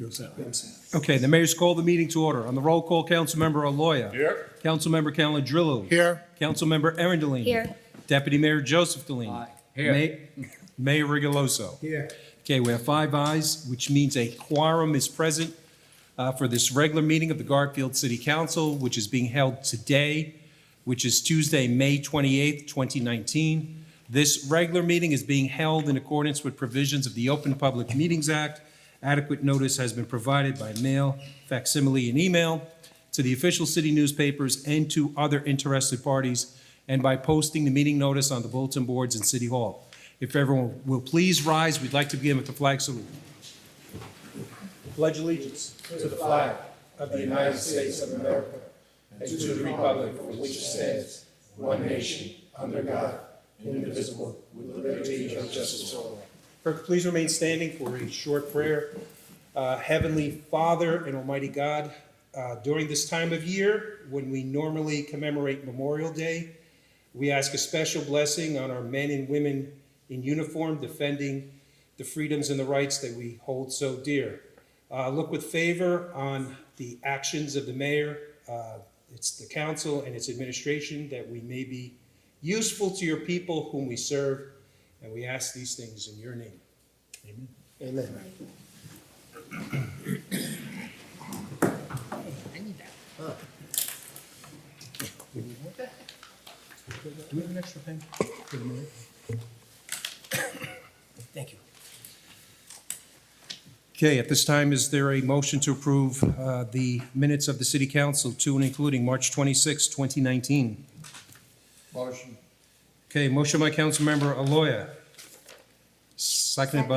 Okay, the mayor's called the meeting to order. On the roll call, Councilmember Aloya. Here. Councilmember Calandrillo. Here. Councilmember Arundellini. Here. Deputy Mayor Joseph Delaney. Here. Mayor Rigoloso. Here. Okay, we have 5 ayes, which means a quorum is present for this regular meeting of the Garfield City Council, which is being held today, which is Tuesday, May 28th, 2019. This regular meeting is being held in accordance with provisions of the Open Public Meetings Act. Adequate notice has been provided by mail, facsimile, and email to the official city newspapers and to other interested parties, and by posting the meeting notice on the bulletin boards in City Hall. If everyone will please rise, we'd like to begin with the flag salute. Pledge allegiance To the flag of the United States of America and to the republic for which it stands, one nation, under God, indivisible, with liberty and justice for all. Clerk, please remain standing for a short prayer. Heavenly Father and Almighty God, during this time of year, when we normally commemorate Memorial Day, we ask a special blessing on our men and women in uniform defending the freedoms and the rights that we hold so dear. Look with favor on the actions of the mayor, it's the council and its administration, that we may be useful to your people whom we serve, and we ask these things in your name. Amen. Amen. Do we have an extra pen for the mayor? Thank you. Okay, at this time, is there a motion to approve the minutes of the city council to and including March 26, 2019? Motion. Okay, motion by Councilmember Aloya, seconded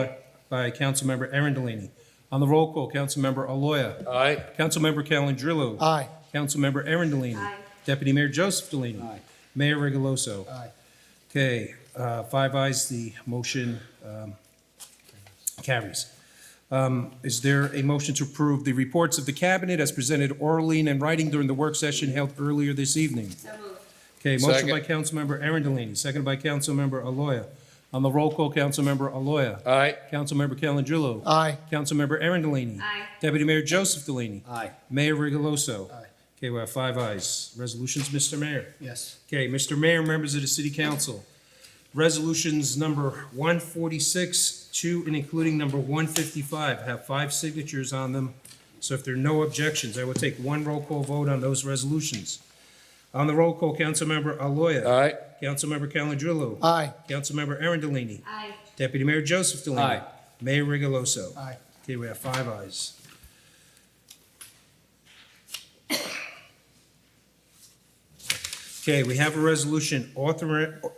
by Councilmember Arundellini. On the roll call, Councilmember Aloya. Aye. Councilmember Calandrillo. Aye. Councilmember Arundellini. Aye. Deputy Mayor Joseph Delaney. Aye. Mayor Rigoloso. Aye. Okay, 5 ayes, the motion carries. Is there a motion to approve the reports of the cabinet as presented orally and in writing during the work session held earlier this evening? So moved. Okay, motion Second. by Councilmember Arundellini, seconded by Councilmember Aloya. On the roll call, Councilmember Aloya. Aye. Councilmember Calandrillo. Aye. Councilmember Arundellini. Aye. Deputy Mayor Joseph Delaney. Aye. Mayor Rigoloso. Aye. Okay, we have 5 ayes. Resolutions, Mr. Mayor. Yes. Okay, Mr. Mayor, members of the City Council, resolutions number 146 to and including number 155 have 5 signatures on them. So if there are no objections, I will take one roll call vote on those resolutions. On the roll call, Councilmember Aloya. Aye. Councilmember Calandrillo. Aye. Councilmember Arundellini. Aye. Deputy Mayor Joseph Delaney. Aye. Mayor Rigoloso. Aye. Okay, we have 5 ayes. Okay, we have a resolution authorizing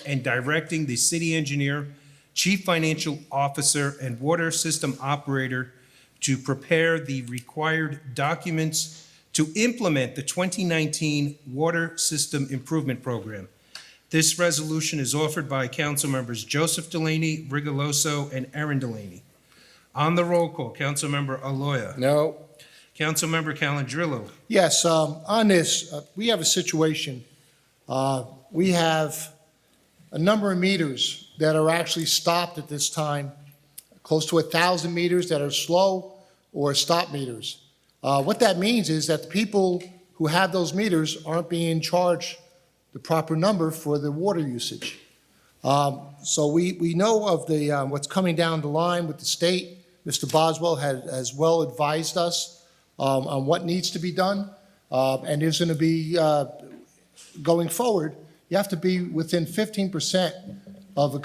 and directing the city engineer, chief financial officer, and water system operator to prepare the required documents to implement the 2019 Water System Improvement Program. This resolution is offered by Council Members Joseph Delaney, Rigoloso, and Arundellini. On the roll call, Councilmember Aloya. No. Councilmember Calandrillo. Yes, on this, we have a situation. We have a number of meters that are actually stopped at this time, close to 1,000 meters that are slow or stop meters. What that means is that the people who have those meters aren't being charged the proper number for the water usage. So we know of the what's coming down the line with the state. Mr. Boswell has well advised us on what needs to be done, and there's going to be, going forward, you have to be within 15% of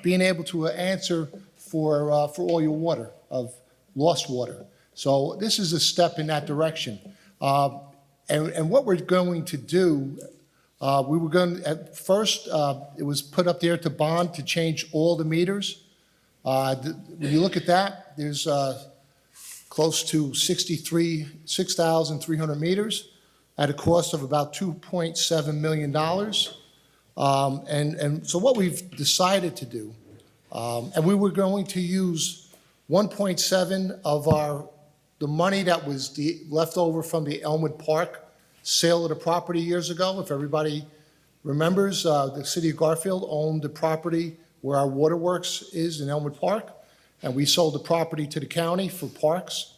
being able to answer for all your water, of lost water. So this is a step in that direction. And what we're going to do, we were going, at first, it was put up there to bond to change all the meters. When you look at that, there's close to 6,300 meters at a cost of about $2.7 million. And so what we've decided to do, and we were going to use 1.7 of the money that was left over from the Elmwood Park sale of the property years ago. If everybody remembers, the city of Garfield owned the property where our waterworks is in Elmwood Park. and we sold the property to the county for parks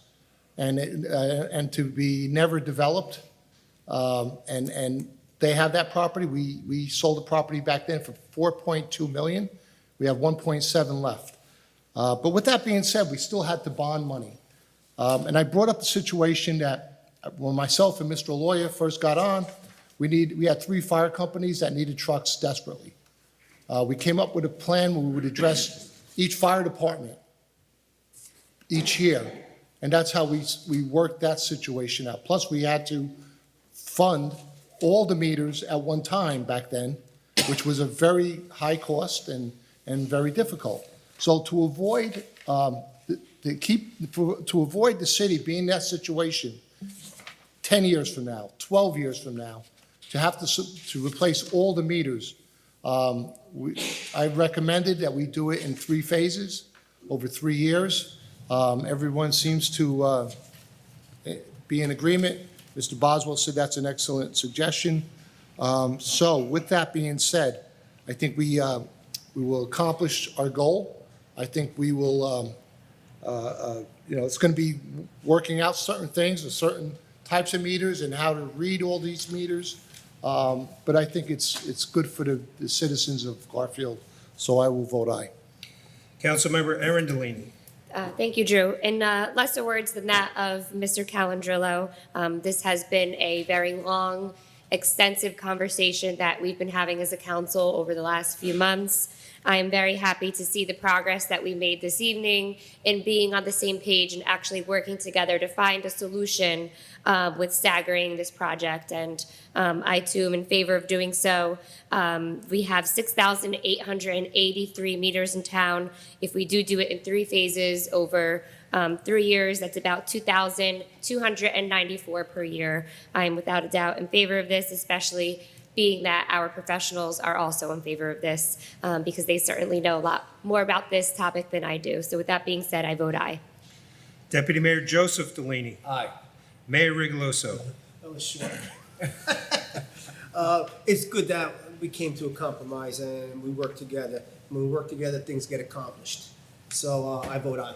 and to be never developed. And they have that property. We sold the property back then for $4.2 million. We have 1.7 left. But with that being said, we still had to bond money. And I brought up the situation that when myself and Mr. Aloya first got on, we had 3 fire companies that needed trucks desperately. We came up with a plan where we would address each fire department each year, and that's how we worked that situation out. Plus, we had to fund all the meters at one time back then, which was a very high cost and very difficult. So to avoid to avoid the city being in that situation 10 years from now, 12 years from now, to have to replace all the meters, I recommended that we do it in 3 phases over 3 years. Everyone seems to be in agreement. Mr. Boswell said that's an excellent suggestion. So with that being said, I think we will accomplish our goal. I think we will, it's going to be working out certain things and certain types of meters and how to read all these meters. But I think it's good for the citizens of Garfield, so I will vote aye. Councilmember Erin Delaney. Thank you, Drew. In lesser words than that of Mr. Calandrillo, this has been a very long, extensive conversation that we've been having as a council over the last few months. I am very happy to see the progress that we made this evening in being on the same page and actually working together to find a solution with staggering this project. And I too am in favor of doing so. We have 6,883 meters in town. If we do it in 3 phases over 3 years, that's about 2,294 per year. I am without a doubt in favor of this, especially being that our professionals are also in favor of this because they certainly know a lot more about this topic than I do. So with that being said, I vote aye. Deputy Mayor Joseph Delaney. Aye. Mayor Rigoloso. That was short. It's good that we came to a compromise and we work together. When we work together, things get accomplished. So I vote aye.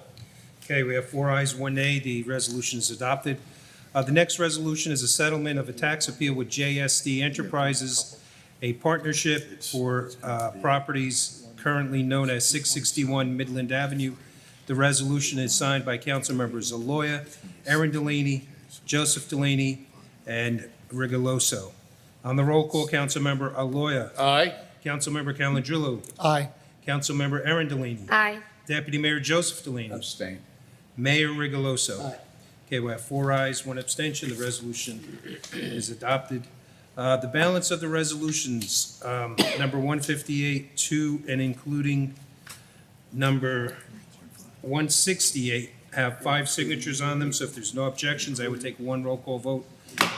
Okay, we have 4 ayes, 1 nay. The resolution is adopted. The next resolution is a settlement of a tax appeal with JSD Enterprises, a partnership for properties currently known as 661 Midland Avenue. The resolution is signed by council members Aloya, Erin Delaney, Joseph Delaney, and Rigoloso. On the roll call, Councilmember Aloya. Aye. Councilmember Calandrillo. Aye. Councilmember Erin Delaney. Aye. Deputy Mayor Joseph Delaney. Abstain. Mayor Rigoloso. Aye. Okay, we have 4 ayes, 1 abstention. The resolution is adopted. The balance of the resolutions, number 158, 2, and including number 168, have 5 signatures on them. So if there's no objections, I would take 1 roll call vote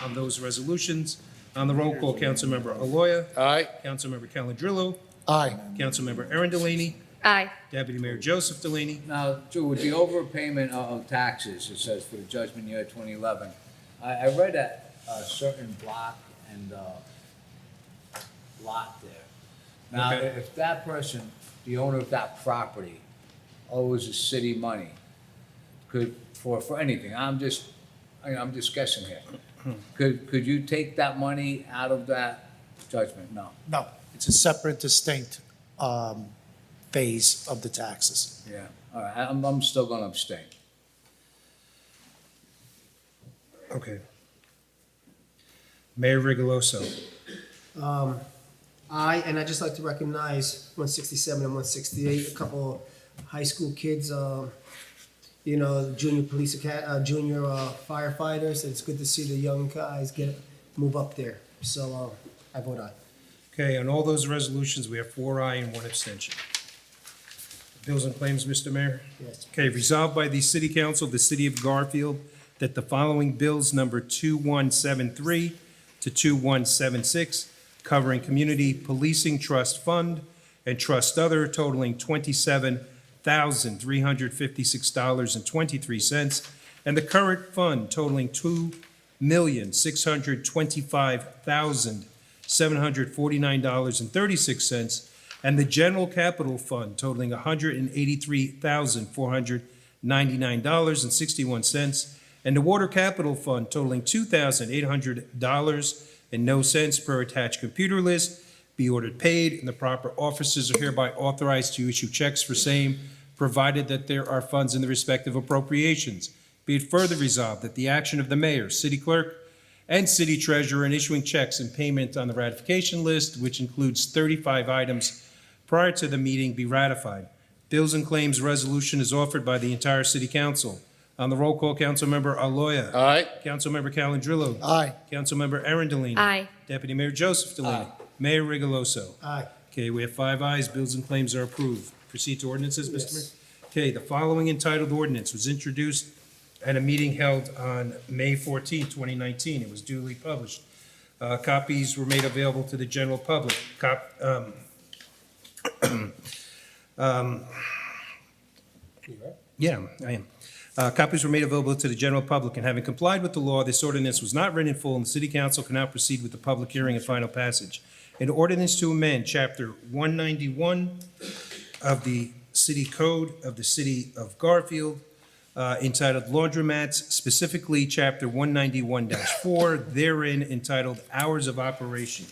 on those resolutions. On the roll call, Councilmember Aloya. Aye. Councilmember Calandrillo. Aye. Councilmember Erin Delaney. Aye. Deputy Mayor Joseph Delaney. Now, Drew, with the overpayment of taxes, it says for the judgment year 2011, I read that a certain block and lot there. Now, Okay. if that person, the owner of that property, owes the city money, for anything, I'm just guessing here. Could you take that money out of that judgment? No. No, it's a separate, distinct phase of the taxes. Yeah. All right. I'm still going to abstain. Okay. Mayor Rigoloso. Aye, and I'd just like to recognize 167 and 168, a couple of high school kids, junior junior firefighters. It's good to see the young guys move up there. So I vote aye. Okay, on all those resolutions, we have 4 ayes and 1 abstention. Bills and claims, Mr. Mayor? Yes. Okay, resolved by the City Council of the City of Garfield that the following bills number 2173 to 2176, covering Community Policing Trust Fund and Trust Other totaling $27,356.23, and the current fund totaling $2,625,749.36, and the General Capital Fund totaling $183,499.61, and the Water Capital Fund totaling $2,800 and no cents per attached computer list be ordered paid, and the proper officers are hereby authorized to issue checks for same, provided that there are funds in the respective appropriations. Be it further resolved that the action of the mayor, city clerk, and city treasurer in issuing checks and payment on the ratification list, which includes 35 items prior to the meeting, be ratified. Bills and claims resolution is offered by the entire city council. On the roll call, Councilmember Aloya. Aye. Councilmember Calendrillo. Aye. Councilmember Arundel. Aye. Deputy Mayor Joseph Delaney. Mayor Rigoloso. Aye. Okay, we have 5 ayes. Bills and claims are approved. Proceed to ordinances, Mr. Mayor. Yes. Okay, the following entitled ordinance was introduced at a meeting held on May 14, 2019. It was duly published. Copies were made available to the general public. Yeah, I am. Copies were made available to the general public, and having complied with the law, this ordinance was not read in full, and the city council can now proceed with the public hearing and final passage. An ordinance to amend Chapter 191 of the City Code of the City of Garfield, entitled Laundromats, specifically Chapter 191-4, therein entitled Hours of Operation.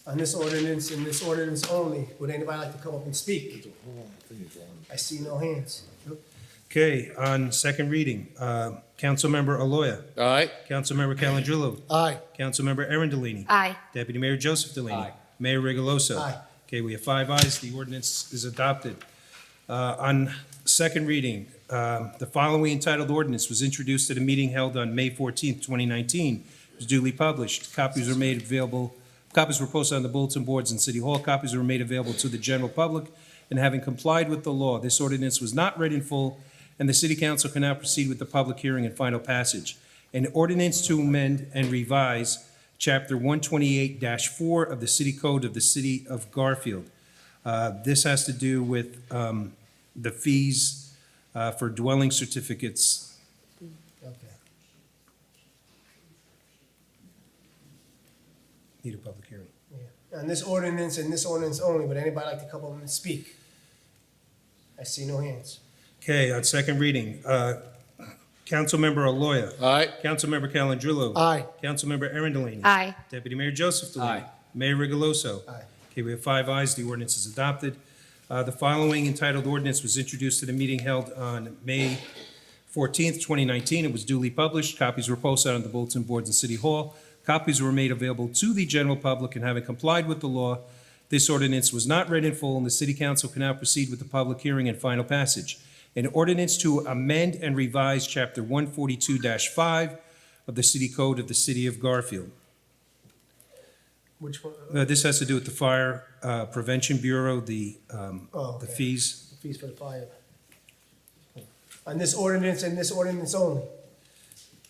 On this ordinance and this ordinance only, would anybody like to come up and speak? I see no hands. Okay, on second reading, Councilmember Aloya. Aye. Councilmember Calendrillo. Aye. Councilmember Arundel. Aye. Deputy Mayor Joseph Delaney. Aye. Mayor Rigoloso. Aye. Okay, we have 5 ayes. The ordinance is adopted. On second reading, the following entitled ordinance was introduced at a meeting held on May 14th, 2019. It was duly published. Copies were posted on the bulletin boards in City Hall. Copies were made available to the general public. And having complied with the law, this ordinance was not read in full, and the city council can now proceed with the public hearing and final passage. An ordinance to amend and revise Chapter 128-4 of the City Code of the City of Garfield. This has to do with the fees for dwelling certificates. Okay. Need a public hearing. Yeah. On this ordinance and this ordinance only, would anybody like to come up and speak? I see no hands. Okay, on second reading, Councilmember Aloya. Aye. Councilmember Calendrillo. Aye. Councilmember Arundel. Aye. Deputy Mayor Joseph Delaney. Aye. Mayor Rigoloso. Aye. Okay, we have 5 ayes. The ordinance is adopted. The following entitled ordinance was introduced at a meeting held on May 14th, 2019. It was duly published. Copies were posted on the bulletin boards in City Hall. Copies were made available to the general public, and having complied with the law, this ordinance was not read in full, and the city council can now proceed with the public hearing and final passage. An ordinance to amend and revise Chapter 142-5 of the City Code of the City of Garfield. Which one? This has to do with the Fire Prevention Bureau, the Okay. fees. Fees for the fire. On this ordinance and this ordinance only,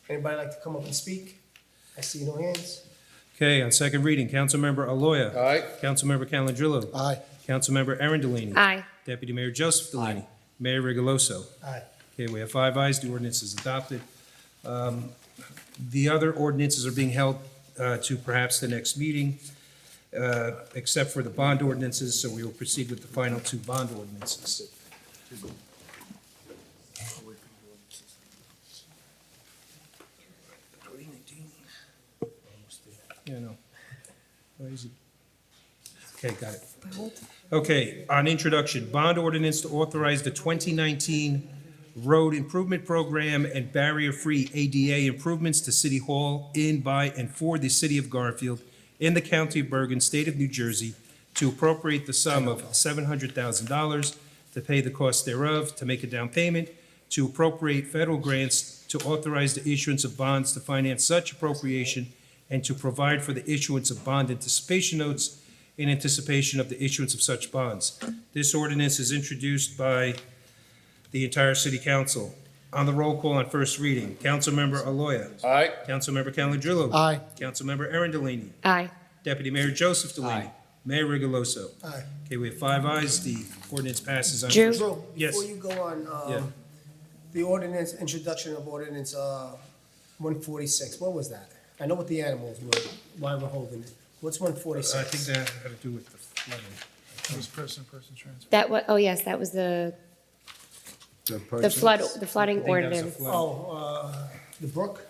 anybody like to come up and speak? I see no hands. Okay, on second reading, Councilmember Aloya. Aye. Councilmember Calendrillo. Aye. Councilmember Arundel. Aye. Deputy Mayor Joseph Delaney. Mayor Rigoloso. Aye. Okay, we have 5 ayes. The ordinance is adopted. The other ordinances are being held to perhaps the next meeting, except for the bond ordinances, so we will proceed with the final 2 bond ordinances. Yeah, no. Why is it? Okay, got it. Okay, on introduction, bond ordinance to authorize the 2019 road improvement program and barrier-free ADA improvements to City Hall in, by, and for the city of Garfield in the county of Bergen, state of New Jersey, to appropriate the sum of $700,000 to pay the cost thereof, to make a down payment, to appropriate federal grants, to authorize the issuance of bonds to finance such appropriation, and to provide for the issuance of bond anticipation notes in anticipation of the issuance of such bonds. This ordinance is introduced by the entire city council. On the roll call on first reading, Councilmember Aloya. Aye. Councilmember Calendrillo. Aye. Councilmember Arundel. Aye. Deputy Mayor Joseph Delaney. Aye. Mayor Rigoloso. Aye. Okay, we have 5 ayes. The ordinance passes on Drew? first. Drew, Yes. before you go on, Yeah. the ordinance, introduction of ordinance, 146, what was that? I know what the animals were, why we're holding it. What's 146? I think that had to do with the flooding. That was, oh yes, that was the flooding I think that was a ordinance. flood. Oh, the brook?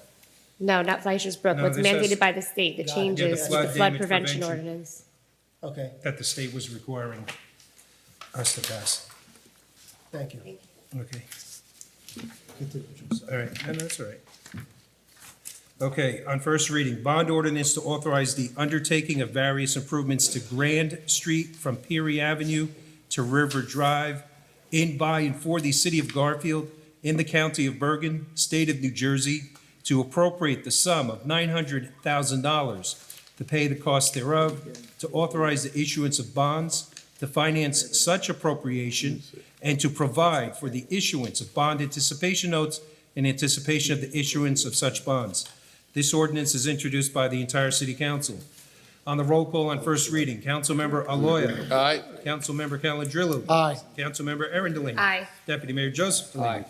No, not Fleischer's Brook, No, what's this has- mandated by the state, the Got it. changes Yeah, the to the flood flood damage prevention prevention. ordinance. Okay, That the state was requiring us to pass. thank you. Okay. All right, and that's all right. Okay, on first reading, bond ordinance to authorize the undertaking of various improvements to Grand Street from Peary Avenue to River Drive in, by, and for the city of Garfield in the county of Bergen, state of New Jersey, to appropriate the sum of $900,000 to pay the cost thereof, to authorize the issuance of bonds to finance such appropriation, and to provide for the issuance of bond anticipation notes in anticipation of the issuance of such bonds. This ordinance is introduced by the entire city council. On the roll call on first reading, Councilmember Aloya. Aye. Councilmember Calendrillo. Aye. Councilmember Arundel. Aye. Deputy Mayor Joseph. Aye.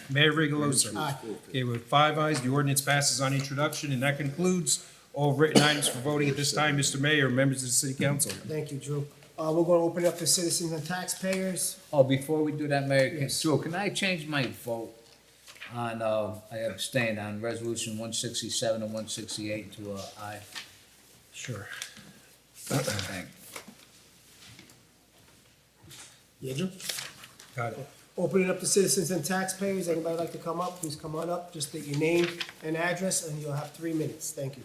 Mayor Rigoloso. Aye. Okay, with 5 ayes, the ordinance passes on introduction, and that concludes all written items for voting at this time. Mr. Mayor, members of the city council. Thank you, Drew. We're gonna open it up to citizens and taxpayers. Oh, before we do that, Mayor, Yes. Drew, can I change my vote on, I abstain on resolution 167 and 168 to aye? Sure. Thank Yeah, Drew? Got it. Open it up to citizens and taxpayers. Anybody like to come up, please come on up. Just state your name and address, and you'll have 3 minutes. Thank you.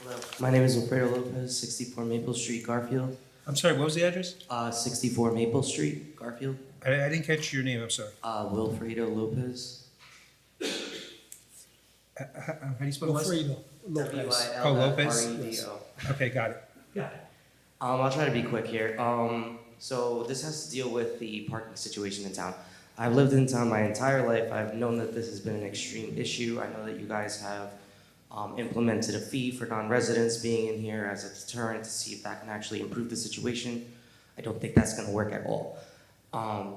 Hello, my name is Wilfredo Lopez, 64 Maple Street, Garfield. I'm sorry, what was the address? 64 Maple Street, Garfield. I didn't catch your name, I'm sorry. Wilfredo Lopez. How do you spell the last name? Wilfredo Lopez. Oh, Lopez? WILFREDO. Okay, got it. I'll try to be quick here. So this has to deal with the parking situation in town. I've lived in town my entire life. I've known that this has been an extreme issue. I know that you guys have implemented a fee for non-residents being in here as a deterrent to see if that can actually improve the situation. I don't think that's gonna work at all.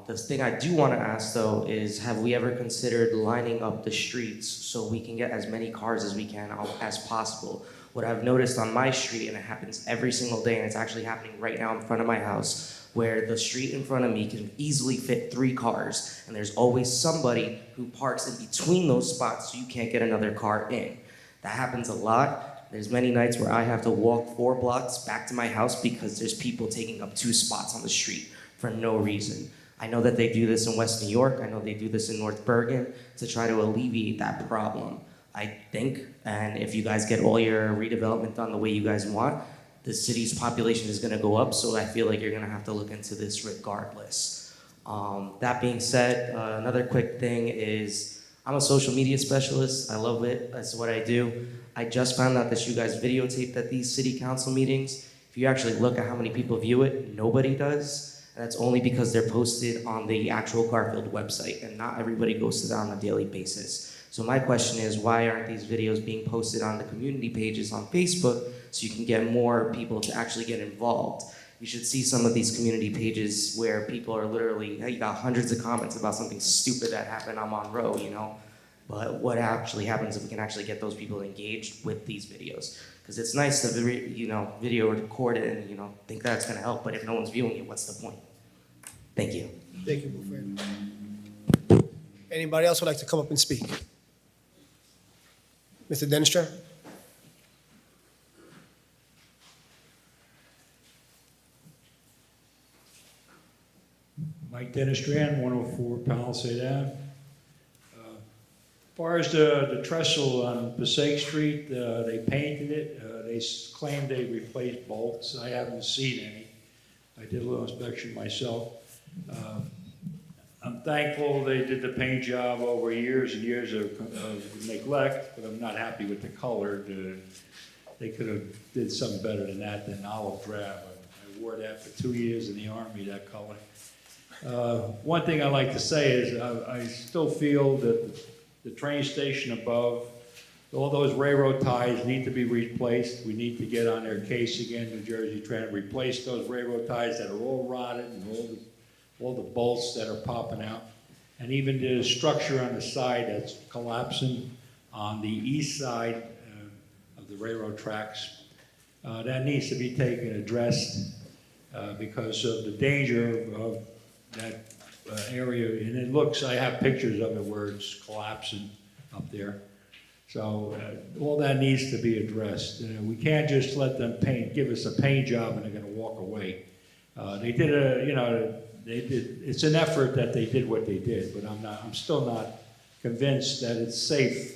The thing I do wanna ask though is, have we ever considered lining up the streets so we can get as many cars as we can as possible? What I've noticed on my street, and it happens every single day, and it's actually happening right now in front of my house, where the street in front of me can easily fit 3 cars, and there's always somebody who parks in between those spots so you can't get another car in. That happens a lot. There's many nights where I have to walk 4 blocks back to my house because there's people taking up 2 spots on the street for no reason. I know that they do this in West New York. I know they do this in North Bergen to try to alleviate that problem. I think, and if you guys get all your redevelopment done the way you guys want, the city's population is gonna go up, so I feel like you're gonna have to look into this regardless. That being said, another quick thing is, I'm a social media specialist. I love it. That's what I do. I just found out that you guys videotape at these city council meetings. If you actually look at how many people view it, nobody does. And that's only because they're posted on the actual Garfield website, and not everybody goes to that on a daily basis. So my question is, why aren't these videos being posted on the community pages on Facebook so you can get more people to actually get involved? You should see some of these community pages where people are literally, hey, you got hundreds of comments about something stupid that happened on Monroe, you know? But what actually happens if we can actually get those people engaged with these videos? Because it's nice to, video record it and, think that's gonna help, but if no one's viewing it, what's the point? Thank you. Thank you, Wilfredo. Anybody else would like to come up and speak? Mr. Dennistra? Mike Dennistrand, 104 Palisade Ave. As far as the trestle on Passaic Street, they painted it. They claimed they replaced bolts. I haven't seen any. I did a little inspection myself. I'm thankful they did the paint job over years and years of neglect, but I'm not happy with the color. They could have did something better than that, than olive drab. I wore that for 2 years in the Army, that color. One thing I like to say is I still feel that the train station above, all those railroad ties need to be replaced. We need to get on their case again, New Jersey, trying to replace those railroad ties that are all rotted and all the bolts that are popping out. And even the structure on the side that's collapsing on the east side of the railroad tracks. That needs to be taken, addressed, because of the danger of that area. And it looks, I have pictures of it where it's collapsing up there. So all that needs to be addressed. We can't just let them give us a paint job and they're gonna walk away. They did it's an effort that they did what they did, but I'm still not convinced that it's safe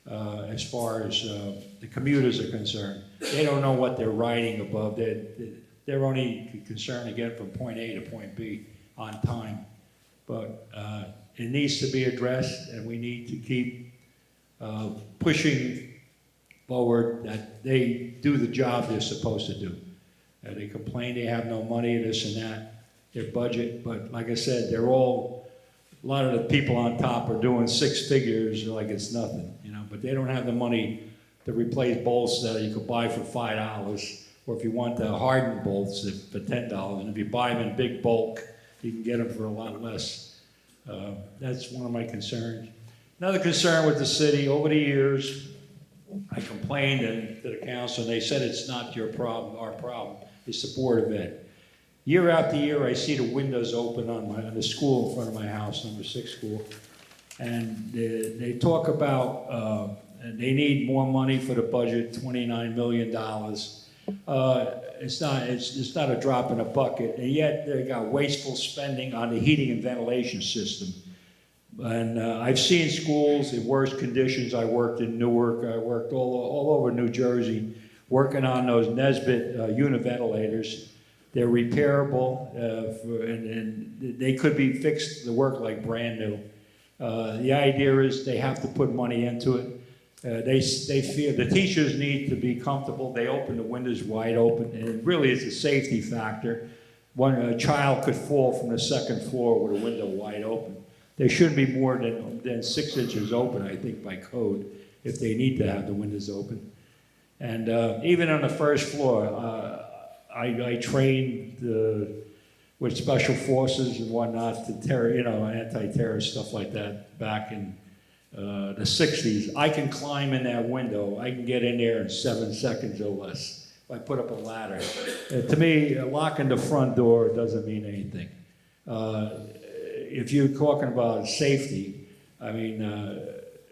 as far as the commuters are concerned. They don't know what they're riding above. They're only concerned again from point A to point B on time. But it needs to be addressed, and we need to keep pushing forward that they do the job they're supposed to do. They complain they have no money, this and that, their budget, but like I said, a lot of the people on top are doing six figures like it's nothing, but they don't have the money to replace bolts that you could buy for $5, or if you want the hardened bolts for $10, and if you buy them in big bulk, you can get them for a lot less. That's one of my concerns. Another concern with the city, over the years, I complained to the council, and they said it's not your problem, our problem, it's the Board of Ed. Year after year, I see the windows open on the school in front of my house, number 6 school, and they talk about they need more money for the budget, $29 million. It's not a drop in a bucket, and yet they got wasteful spending on the heating and ventilation system. And I've seen schools in worse conditions. I worked in Newark. I worked all over New Jersey, working on those Nesbitt univentilators. They're repairable, and they could be fixed to work like brand new. The idea is they have to put money into it. They feel the teachers need to be comfortable. They open the windows wide open, and it really is a safety factor. A child could fall from the second floor with a window wide open. They shouldn't be more than 6 inches open, I think, by code, if they need to have the windows open. And even on the first floor, I trained with special forces and whatnot to anti-terrorist stuff like that back in the 60s. I can climb in that window. I can get in there in 7 seconds or less if I put up a ladder. To me, locking the front door doesn't mean anything. If you're talking about safety, I mean,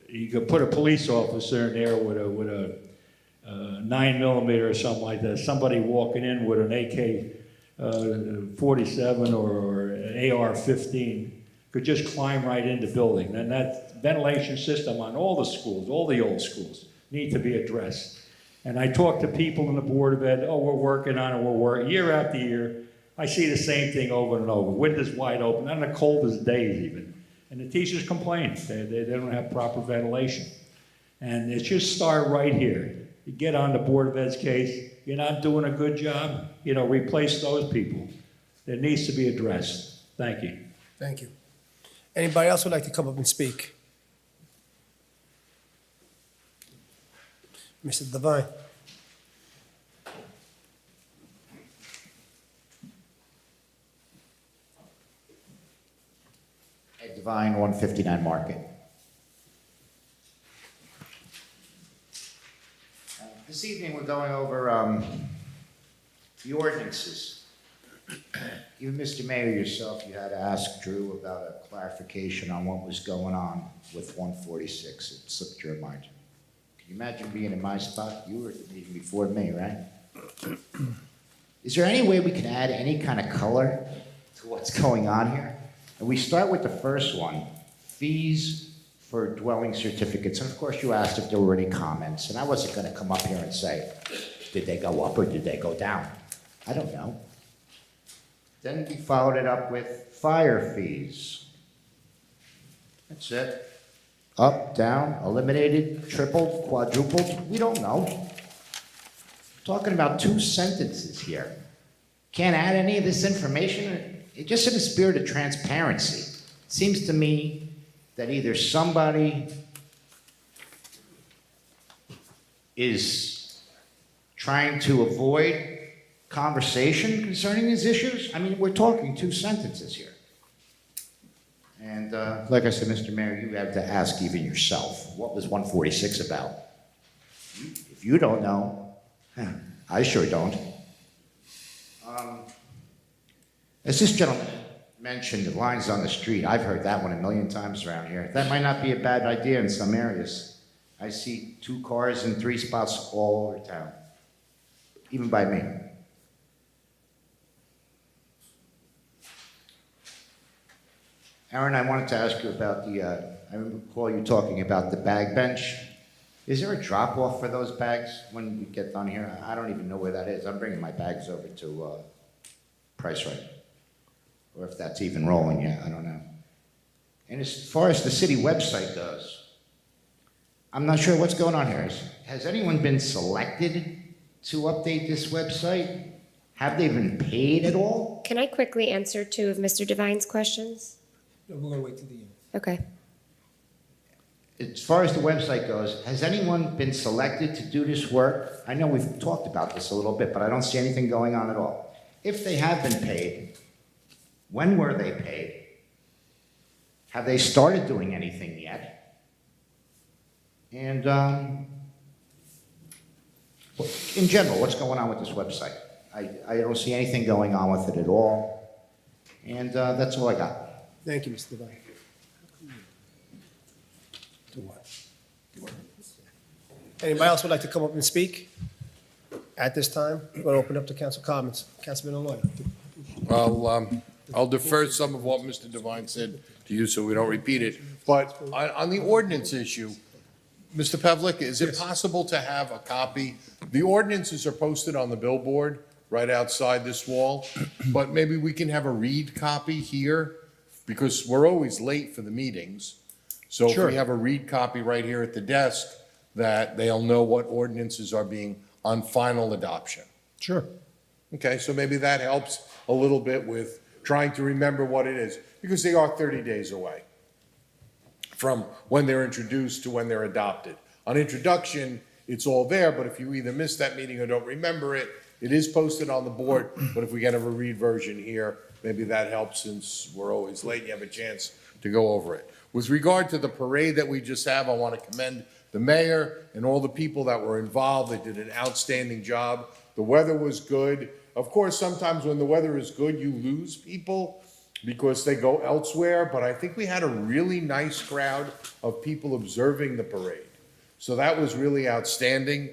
you could put a police officer in there with a 9mm or something like that. Somebody walking in with an AK-47 or an AR-15 could just climb right into the building. And that ventilation system on all the schools, all the old schools, need to be addressed. And I talk to people in the Board of Ed, we're working on it, year after year. I see the same thing over and over, windows wide open, on the coldest days even. And the teachers complain, they don't have proper ventilation. And it should start right here. You get on the Board of Ed's case, you're not doing a good job, replace those people. That needs to be addressed. Thank you. Thank you. Anybody else would like to come up and speak? Mr. Devine. Ed Devine, 159 Market. This evening, we're going over the ordinances. Even Mr. Mayor, yourself, you had to ask Drew about a clarification on what was going on with 146. It slipped your mind. Can you imagine being in my spot? You were at the meeting before me, right? Is there any way we can add any kind of color to what's going on here? And we start with the first one, fees for dwelling certificates. And of course, you asked if there were any comments, and I wasn't going to come up here and say, did they go up or did they go down? I don't know. Then we followed it up with fire fees. That's it. Up, down, eliminated, tripled, quadrupled, we don't know. Talking about 2 sentences here. Can't add any of this information? It just in the spirit of transparency. It seems to me that either somebody is trying to avoid conversation concerning these issues. I mean, we're talking 2 sentences here. And like I said, Mr. Mayor, you have to ask even yourself, what was 146 about? If you don't know, I sure don't. As this gentleman mentioned, the lines on the street, I've heard that one a million times around here. That might not be a bad idea in some areas. I see 2 cars in 3 spots all over town, even by me. Aaron, I wanted to ask you about I recall you talking about the bag bench. Is there a drop-off for those bags when we get done here? I don't even know where that is. I'm bringing my bags over to Price Right. Or if that's even rolling yet, I don't know. And as far as the city website goes, I'm not sure what's going on here. Has anyone been selected to update this website? Have they been paid at all? Can I quickly answer 2 of Mr. Devine's questions? No, we're gonna wait till the end. Okay. As far as the website goes, has anyone been selected to do this work? I know we've talked about this a little bit, but I don't see anything going on at all. If they have been paid, when were they paid? Have they started doing anything yet? And in general, what's going on with this website? I don't see anything going on with it at all. And that's all I got. Thank you, Mr. Devine. Anybody else would like to come up and speak? At this time, we're going to open up to council comments. Councilman Lloyd. I'll defer some of what Mr. Devine said to you so we don't repeat it. But on the ordinance issue, Mr. Pavlik, is it possible to have a copy? The ordinances are posted on the billboard right outside this wall, but maybe we can have a read copy here because we're always late for the meetings. So if Sure. we have a read copy right here at the desk, that they'll know what ordinances are being on final adoption. Sure. Okay, so maybe that helps a little bit with trying to remember what it is, because they are 30 days away from when they're introduced to when they're adopted. On introduction, it's all there, but if you either miss that meeting or don't remember it, it is posted on the board, but if we can have a read version here, maybe that helps since we're always late and you have a chance to go over it. With regard to the parade that we just have, I want to commend the mayor and all the people that were involved. They did an outstanding job. The weather was good. Of course, sometimes when the weather is good, you lose people because they go elsewhere, but I think we had a really nice crowd of people observing the parade. So that was really outstanding.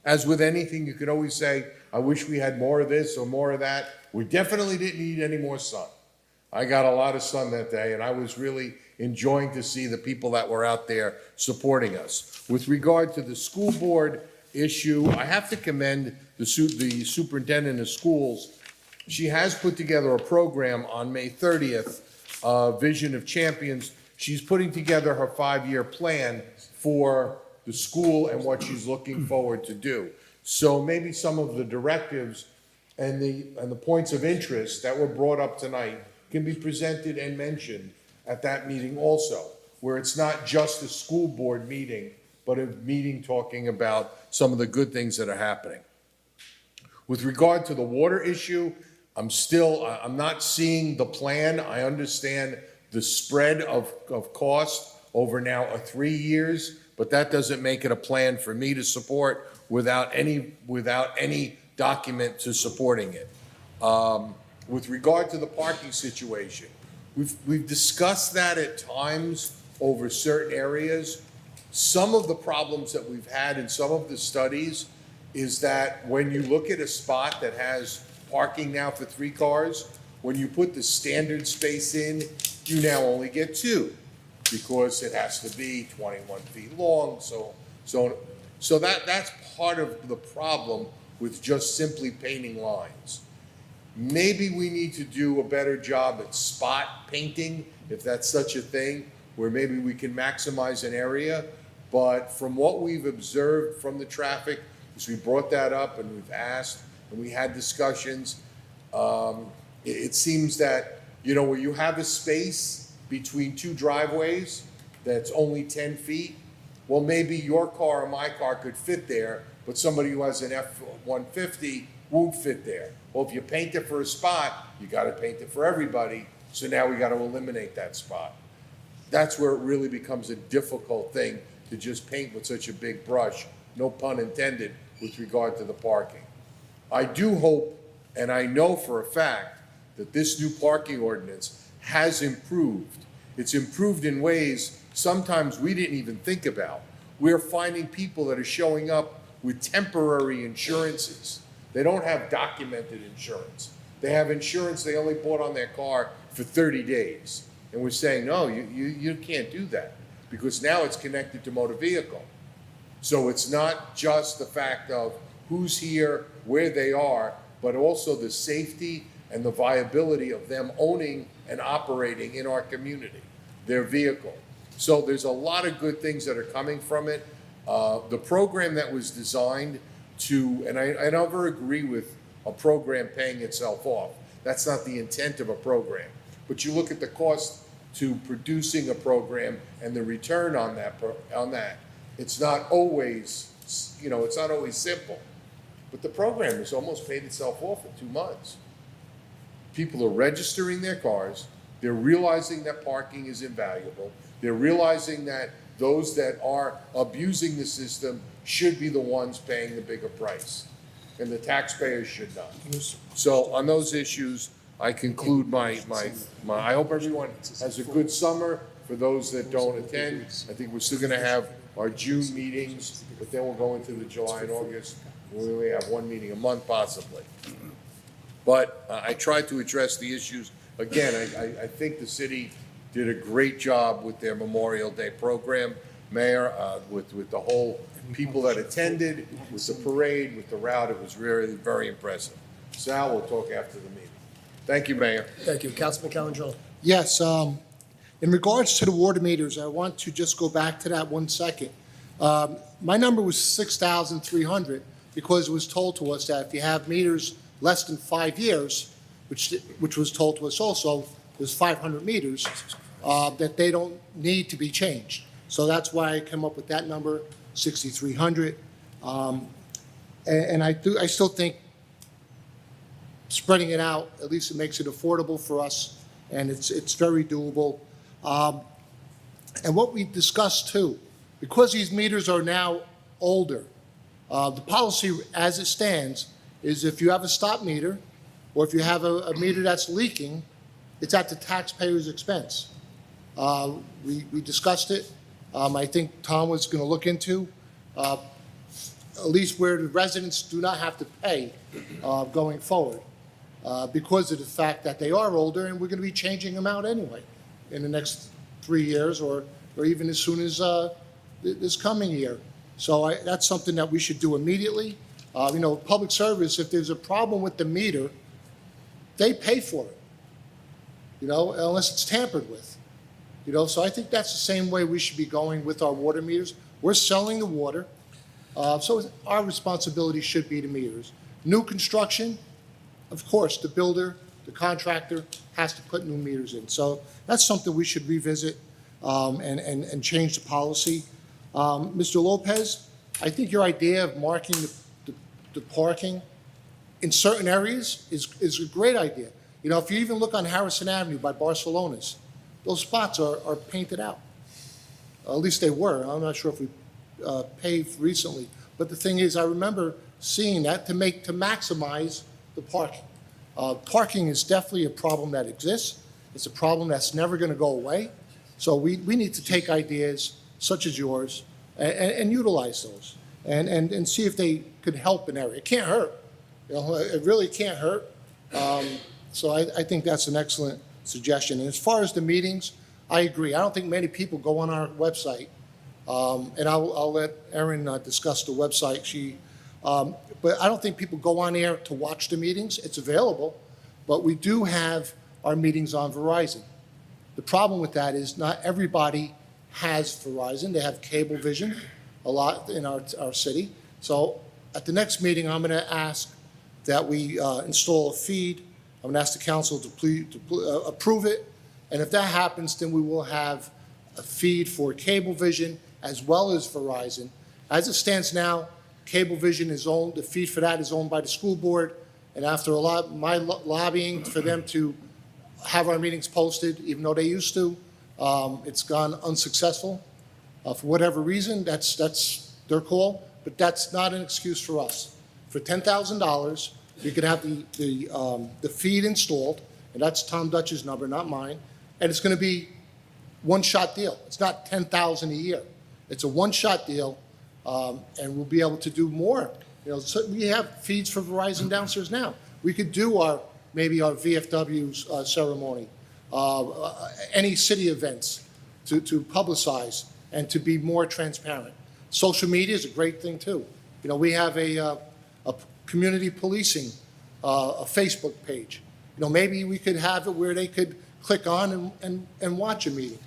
As with anything, you could always say, I wish we had more of this or more of that. We definitely didn't need any more sun. I got a lot of sun that day, and I was really enjoying to see the people that were out there supporting us. With regard to the school board issue, I have to commend the superintendent of schools. She has put together a program on May 30th, Vision of Champions. She's putting together her 5-year plan for the school and what she's looking forward to do. So maybe some of the directives and the points of interest that were brought up tonight can be presented and mentioned at that meeting also, where it's not just a school board meeting, but a meeting talking about some of the good things that are happening. With regard to the water issue, I'm not seeing the plan. I understand the spread of cost over now 3 years, but that doesn't make it a plan for me to support without any document to supporting it. With regard to the parking situation, we've discussed that at times over certain areas. Some of the problems that we've had in some of the studies is that when you look at a spot that has parking now for 3 cars, when you put the standard space in, you now only get 2 because it has to be 21 feet long. So that's part of the problem with just simply painting lines. Maybe we need to do a better job at spot painting, if that's such a thing, where maybe we can maximize an area. But from what we've observed from the traffic, because we brought that up and we've asked and we had discussions, it seems that, where you have a space between 2 driveways that's only 10 feet, well, maybe your car or my car could fit there, but somebody who has an F-150 won't fit there. Well, if you paint it for a spot, you got to paint it for everybody. So now we got to eliminate that spot. That's where it really becomes a difficult thing to just paint with such a big brush, no pun intended, with regard to the parking. I do hope, and I know for a fact, that this new parking ordinance has improved. It's improved in ways sometimes we didn't even think about. We're finding people that are showing up with temporary insurances. They don't have documented insurance. They have insurance they only bought on their car for 30 days. And we're saying, no, you can't do that, because now it's connected to motor vehicle. So it's not just the fact of who's here, where they are, but also the safety and the viability of them owning and operating in our community, their vehicle. So there's a lot of good things that are coming from it. The program that was designed to, and I never agree with a program paying itself off. That's not the intent of a program. But you look at the cost to producing a program and the return on that, it's not always, it's not always simple. But the program has almost paid itself off in 2 months. People are registering their cars. They're realizing that parking is invaluable. They're realizing that those that are abusing the system should be the ones paying the bigger price, and the taxpayers should not. So on those issues, I conclude I hope everyone has a good summer. For those that don't attend, I think we're still gonna have our June meetings, but then we'll go into the July and August. We only have one meeting a month possibly. But I tried to address the issues. Again, I think the city did a great job with their Memorial Day program, Mayor, with the whole people that attended, with the parade, with the route. It was really very impressive. Sal, we'll talk after the meeting. Thank you, Mayor. Thank you. Councilman Calandrello. Yes, in regards to the water meters, I want to just go back to that 1 second. My number was 6,300 because it was told to us that if you have meters less than 5 years, which was told to us also, was 500 meters, that they don't need to be changed. So that's why I came up with that number, 6,300. And I still think spreading it out, at least it makes it affordable for us, and it's very doable. And what we discussed too, because these meters are now older, the policy as it stands is if you have a stop meter, or if you have a meter that's leaking, it's at the taxpayer's expense. We discussed it. I think Tom was going to look into at least where the residents do not have to pay going forward because of the fact that they are older, and we're going to be changing them out anyway in the next 3 years or even as soon as this coming year. So that's something that we should do immediately. Public service, if there's a problem with the meter, they pay for it, unless it's tampered with. So I think that's the same way we should be going with our water meters. We're selling the water, so our responsibility should be the meters. New construction, of course, the builder, the contractor has to put new meters in. So that's something we should revisit and change the policy. Mr. Lopez, I think your idea of marking the parking in certain areas is a great idea. If you even look on Harrison Avenue by Barcelona's, those spots are painted out. At least they were. I'm not sure if we paved recently. But the thing is, I remember seeing that to maximize the parking. Parking is definitely a problem that exists. It's a problem that's never going to go away. So we need to take ideas such as yours and utilize those and see if they could help an area. It can't hurt. It really can't hurt. So I think that's an excellent suggestion. And as far as the meetings, I agree. I don't think many people go on our website. And I'll let Erin discuss the website. But I don't think people go on air to watch the meetings. It's available. But we do have our meetings on Verizon. The problem with that is not everybody has Verizon. They have Cablevision a lot in our city. So at the next meeting, I'm going to ask that we install a feed. I'm going to ask the council to approve it. And if that happens, then we will have a feed for Cablevision as well as Verizon. As it stands now, Cablevision is owned, the feed for that is owned by the school board. And after my lobbying for them to have our meetings posted, even though they used to, it's gone unsuccessful. For whatever reason, that's their call. but that's not an excuse for us. For $10,000, you could have the feed installed, and that's Tom Dutch's number, not mine, and it's going to be one-shot deal. It's not 10,000 a year. It's a one-shot deal, and we'll be able to do more. You know, so we have feeds for Verizon downstairs now. We could do maybe our VFW ceremony, any city events to publicize and to be more transparent. Social media is a great thing too. You know, we have a community policing, a Facebook page. You know, maybe we could have it where they could click on and watch a meeting.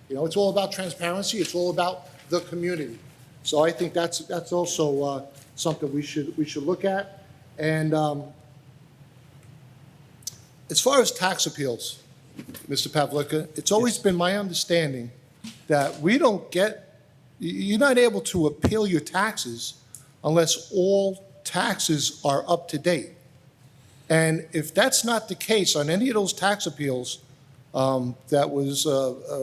You know, it's all about transparency. It's all about the community. So I think that's also something we should look at. And as far as tax appeals, Mr. Pavlicka, it's always been my understanding that you're not able to appeal your taxes unless all taxes are up to date. And if that's not the case on any of those tax appeals that was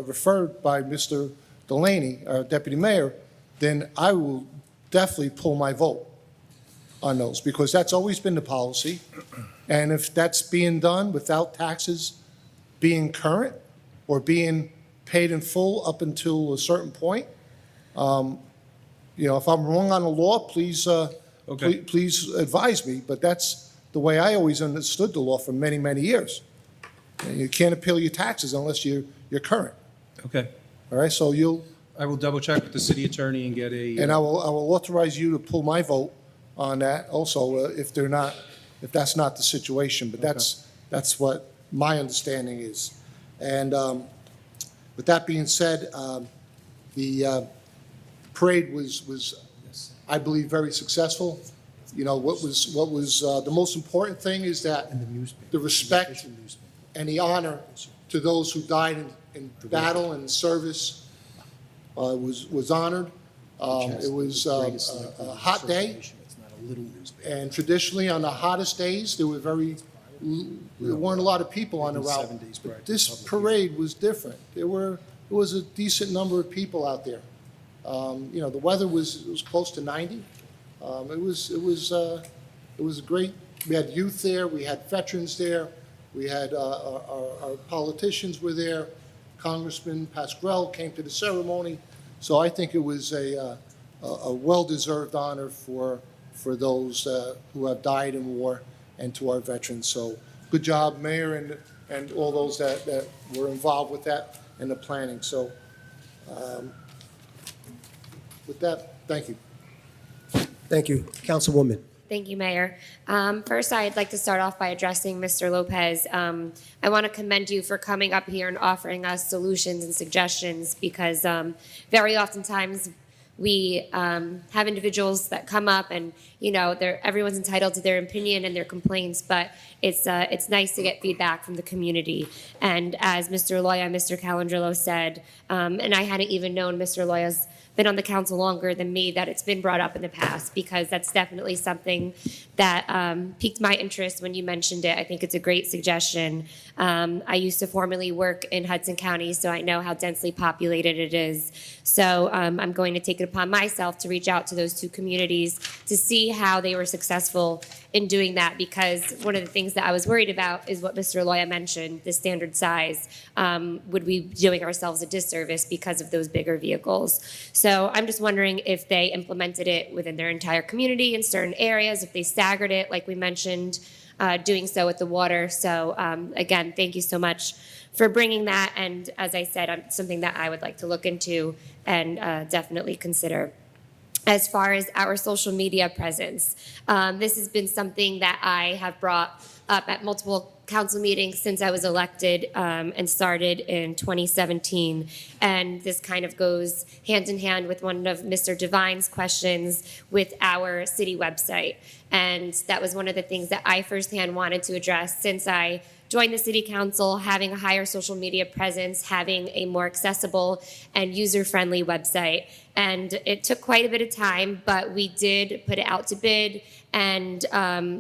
referred by Mr. Delaney, our deputy mayor, then I will definitely pull my vote on those, because that's always been the policy. And if that's being done without taxes being current or being paid in full up until a certain point, you know, if I'm wrong on the law, please please advise me. But that's the way I always understood the law for many, many years. And you can't appeal your taxes unless you're current. Okay. All right, so I will double check with the city attorney and get a. and I will authorize you to pull my vote on that also, if that's not the situation. But that's what my understanding is. And with that being said, the parade was, I believe, very successful. You know, what was the most important thing is that the respect and the honor to those who died in battle and service was honored. It was a hot day, and traditionally on the hottest days, there weren't a lot of people on the route. But this parade was different. There was a decent number of people out there. You know, the weather was close to 90. It was great. We had youth there. We had veterans there. We had our politicians were there. Congressman Pasquale came to the ceremony. So I think it was a well-deserved honor for those who have died in war and to our veterans. So good job, Mayor, and all those that were involved with that and the planning. So with that, thank you. Thank you. Councilwoman. Thank you, Mayor. First, I'd like to start off by addressing Mr. Lopez. I want to commend you for coming up here and offering us solutions and suggestions, because very oftentimes we have individuals that come up and, you know, everyone's entitled to their opinion and their complaints, but it's nice to get feedback from the community. And as Mr. Loya and Mr. Calandrillo said, and I hadn't even known Mr. Loya's been on the council longer than me, that it's been brought up in the past, because that's definitely something that piqued my interest when you mentioned it. I think it's a great suggestion. I used to formerly work in Hudson County, so I know how densely populated it is. So I'm going to take it upon myself to reach out to those two communities to see how they were successful in doing that, because one of the things that I was worried about is what Mr. Loya mentioned, the standard size. Would we be doing ourselves a disservice because of those bigger vehicles? So I'm just wondering if they implemented it within their entire community in certain areas, if they staggered it, like we mentioned, doing so with the water. So again, thank you so much for bringing that. And as I said, something that I would like to look into and definitely consider. As far as our social media presence, this has been something that I have brought up at multiple council meetings since I was elected and started in 2017. And this kind of goes hand in hand with one of Mr. Devine's questions with our city website. And that was one of the things that I firsthand wanted to address since I joined the city council, having a higher social media presence, having a more accessible and user-friendly website. And it took quite a bit of time, but we did put it out to bid, and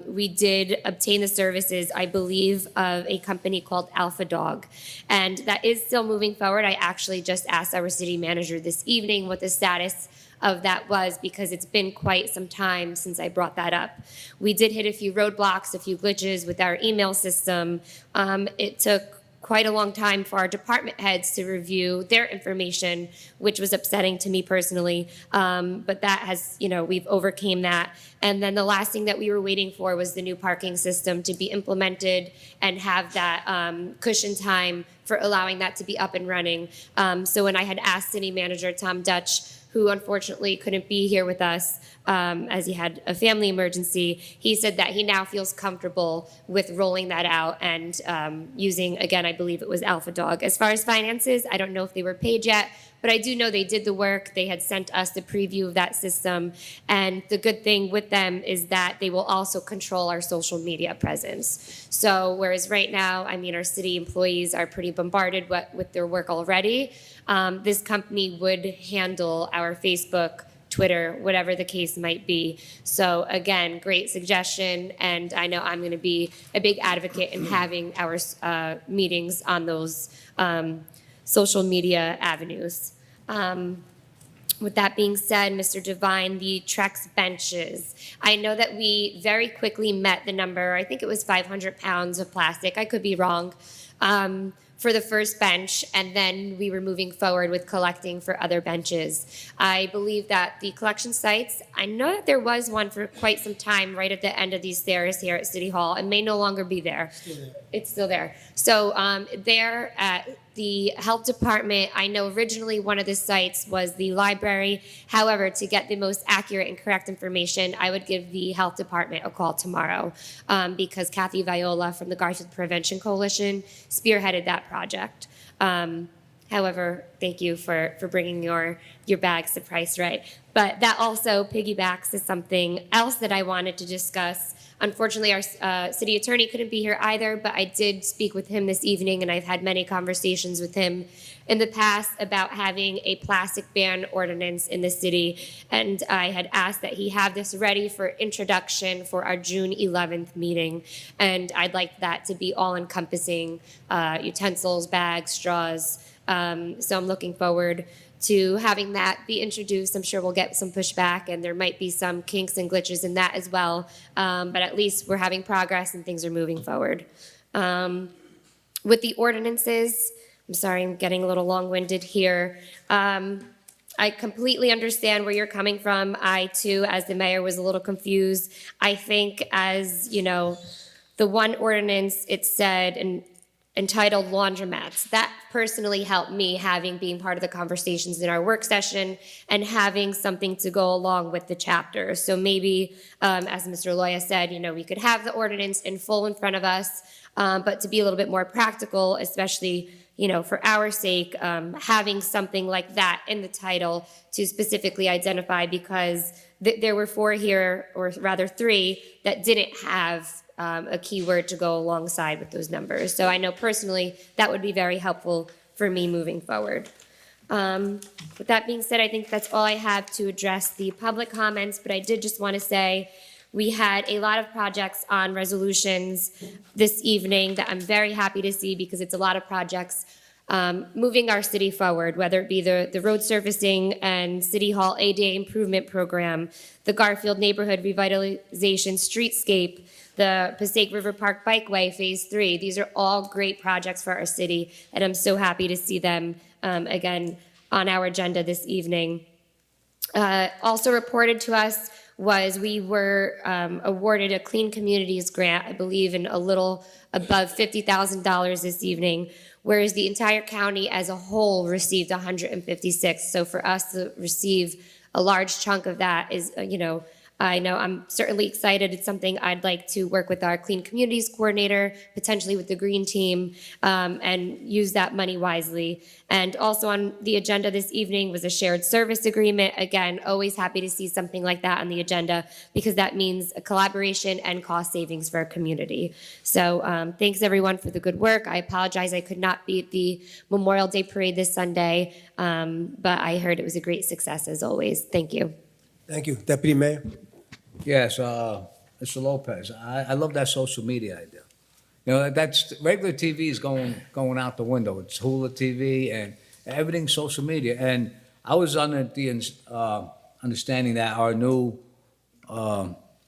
we did obtain the services, I believe, of a company called Alpha Dog. And that is still moving forward. I actually just asked our city manager this evening what the status of that was, because it's been quite some time since I brought that up. We did hit a few roadblocks, a few glitches with our email system. It took quite a long time for our department heads to review their information, which was upsetting to me personally. But that has, we've overcame that. And then the last thing that we were waiting for was the new parking system to be implemented and have that cushion time for allowing that to be up and running. So when I had asked City Manager Tom Dutch, who unfortunately couldn't be here with us as he had a family emergency, he said that he now feels comfortable with rolling that out and using, again, I believe it was Alpha Dog. As far as finances, I don't know if they were paid yet, but I do know they did the work. They had sent us the preview of that system. And the good thing with them is that they will also control our social media presence. So whereas right now, our city employees are pretty bombarded with their work already, this company would handle our Facebook, Twitter, whatever the case might be. So again, great suggestion, and I know I'm going to be a big advocate in having our meetings on those social media avenues. With that being said, Mr. Devine, the Trex benches. I know that we very quickly met the number, I think it was 500 pounds of plastic, I could be wrong, for the first bench, and then we were moving forward with collecting for other benches. I believe that the collection sites, I know that there was one for quite some time right at the end of these stairs here at City Hall. It may no longer be there. It's still there. So there at the health department, I know originally one of the sites was the library. However, to get the most accurate and correct information, I would give the health department a call tomorrow because Kathy Viola from the Garfield Prevention Coalition spearheaded that project. However, thank you for bringing your bags to Price Right. But that also piggybacks to something else that I wanted to discuss. Unfortunately, our city attorney couldn't be here either, but I did speak with him this evening, and I've had many conversations with him in the past about having a plastic ban ordinance in the city. And I had asked that he have this ready for introduction for our June 11th meeting. And I'd like that to be all-encompassing, utensils, bags, straws. So I'm looking forward to having that be introduced. I'm sure we'll get some pushback, and there might be some kinks and glitches in that as well. But at least we're having progress and things are moving forward. With the ordinances, I'm sorry, I'm getting a little long-winded here. I completely understand where you're coming from. I, too, as the mayor, was a little confused. I think as, the one ordinance, it said, and entitled laundromats. That personally helped me, being part of the conversations in our work session and having something to go along with the chapter. So maybe, as Mr. Loya said, we could have the ordinance in full in front of us, but to be a little bit more practical, especially, for our sake, having something like that in the title to specifically identify, because there were 4 here, or rather 3, that didn't have a keyword to go alongside with those numbers. So I know personally that would be very helpful for me moving forward. With that being said, I think that's all I have to address the public comments, but I did just want to say we had a lot of projects on resolutions this evening that I'm very happy to see, because it's a lot of projects moving our city forward, whether it be the road surfacing and City Hall ADA improvement program, the Garfield neighborhood revitalization streetscape, the Passaic River Park Bikeway Phase 3. These are all great projects for our city, and I'm so happy to see them again on our agenda this evening. Also reported to us was we were awarded a Clean Communities grant, I believe in a little above $50,000 this evening, whereas the entire county as a whole received 156. So for us to receive a large chunk of that is, I know I'm certainly excited. It's something I'd like to work with our Clean Communities coordinator, potentially with the Green Team, and use that money wisely. And also on the agenda this evening was a shared service agreement. Again, always happy to see something like that on the agenda, because that means a collaboration and cost savings for our community. So thanks everyone for the good work. I apologize I could not be at the Memorial Day Parade this Sunday, but I heard it was a great success as always. Thank you. Thank you. Deputy Mayor? Yes, Mr. Lopez, I love that social media idea. That's regular TV is going out the window. It's Hula TV and everything's social media. And I was under the understanding that our new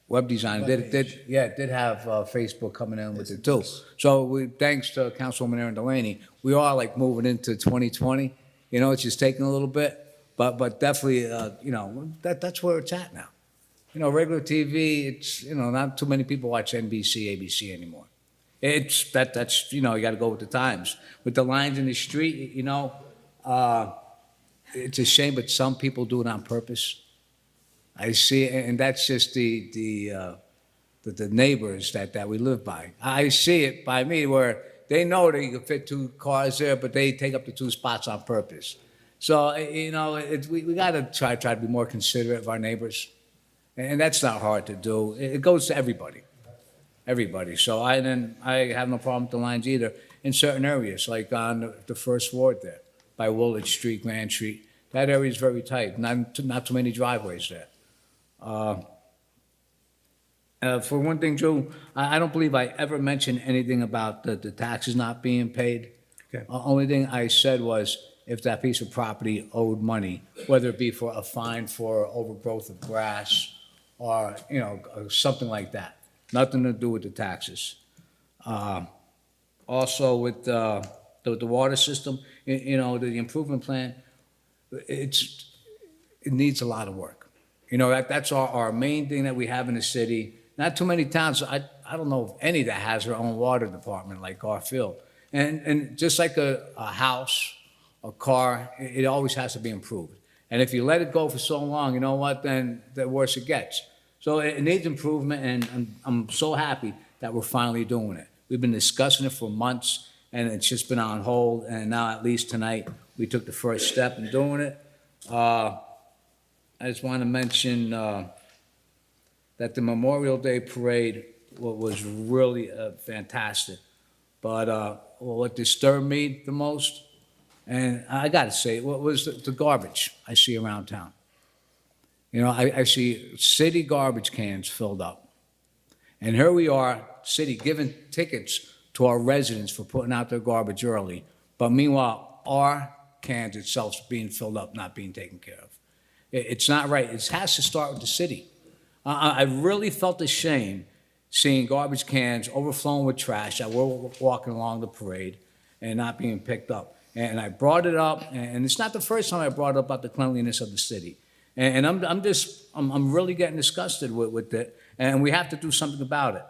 web designer did have Facebook coming in with it too. So thanks to Councilwoman Aaron Delaney, we are like moving into 2020. You know, it's just taking a little bit, but definitely, you know, that's where it's at now. You know, regular TV, it's, you know, not too many people watch NBC, ABC anymore. That's, you know, you got to go with the times. With the lines in the street, you know, it's a shame, but some people do it on purpose. I see, and that's just the neighbors that we live by. I see it by me where they know that you can fit 2 cars there, but they take up the 2 spots on purpose. So, you know, we got to try to be more considerate of our neighbors. And that's not hard to do. It goes to everybody. Everybody. So I have no problem with the lines either in certain areas, like on the first ward there, by Woolwich Street, Grand Street. That area is very tight, not too many driveways there. For one thing, Joe, I don't believe I ever mentioned anything about the taxes not being paid. Okay. Only thing I said was if that piece of property owed money, whether it be for a fine for overgrowth of grass or, you know, something like that. Nothing to do with the taxes. Also with the water system, you know, the improvement plan, it needs a lot of work. You know, that's our main thing that we have in the city. Not too many towns, I don't know of any that has their own water department like Garfield. And just like a house, a car, it always has to be improved. And if you let it go for so long, you know what, then the worse it gets. So it needs improvement, and I'm so happy that we're finally doing it. We've been discussing it for months, and it's just been on hold, and now at least tonight, we took the first step in doing it. I just want to mention that the Memorial Day Parade was really fantastic. But what disturbed me the most, and I got to say, was the garbage I see around town. You know, I see city garbage cans filled up. And here we are, city giving tickets to our residents for putting out their garbage early. But meanwhile, our cans itself being filled up, not being taken care of. It's not right. It has to start with the city. I really felt ashamed seeing garbage cans overflowing with trash that we're walking along the parade and not being picked up. And I brought it up, and it's not the first time I brought up about the cleanliness of the city. And I'm really getting disgusted with it, and we have to do something about it.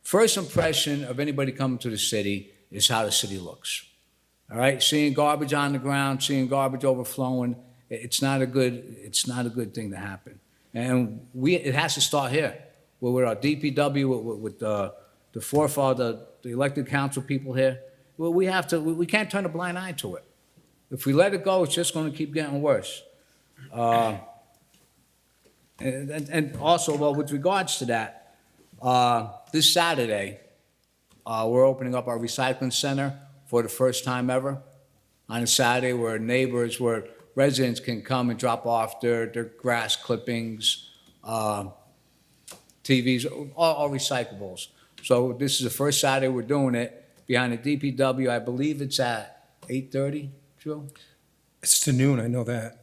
First impression of anybody coming to the city is how the city looks. All right, seeing garbage on the ground, seeing garbage overflowing, it's not a good thing to happen. And it has to start here, with our DPW, with the elected council people here. Well, we can't turn a blind eye to it. If we let it go, it's just going to keep getting worse. And also, well, with regards to that, this Saturday, we're opening up our recycling center for the first time ever. On a Saturday where residents can come and drop off their grass clippings, TVs, all recyclables. So this is the first Saturday we're doing it behind the DPW. I believe it's at 8:30, Joe? It's to noon, I know that.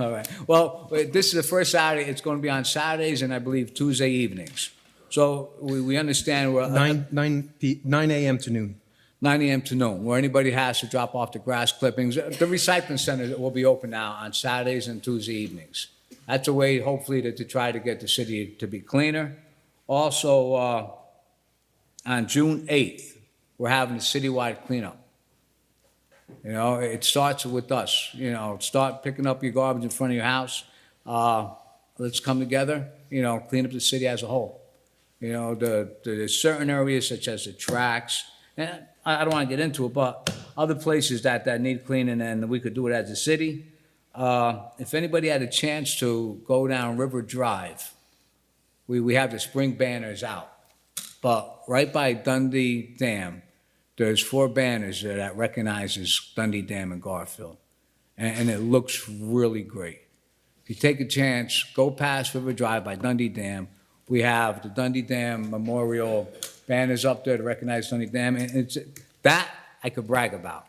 All right. Well, this is the first Saturday. It's going to be on Saturdays and I believe Tuesday evenings. So we understand we're 9 a.m. to noon. 9 a.m. to noon, where anybody has to drop off the grass clippings. The recycling center will be open now on Saturdays and Tuesday evenings. That's a way, hopefully, to try to get the city to be cleaner. Also, on June 8th, we're having a citywide cleanup. You know, it starts with us. You know, start picking up your garbage in front of your house. Let's come together, you know, clean up the city as a whole. You know, there's certain areas such as the tracks, and I don't want to get into it, but other places that need cleaning, and we could do it as a city. If anybody had a chance to go down River Drive, we have the spring banners out. But right by Dundee Dam, there's 4 banners there that recognizes Dundee Dam and Garfield. And it looks really great. If you take a chance, go past River Drive by Dundee Dam. We have the Dundee Dam Memorial banners up there to recognize Dundee Dam. And that I could brag about.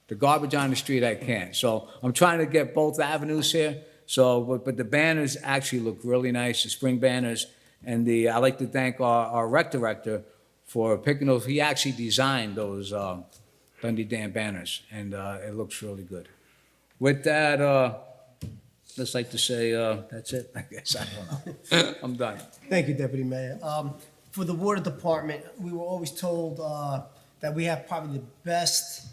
The garbage on the street, I can't. So I'm trying to get both avenues here. So, but the banners actually look really nice, the spring banners. And I'd like to thank our rec director for picking those, he actually designed those Dundee Dam banners, and it looks really good. With that, just like to say, that's it, I guess, I don't know. I'm done. Thank you, Deputy Mayor. For the water department, we were always told that we have probably the best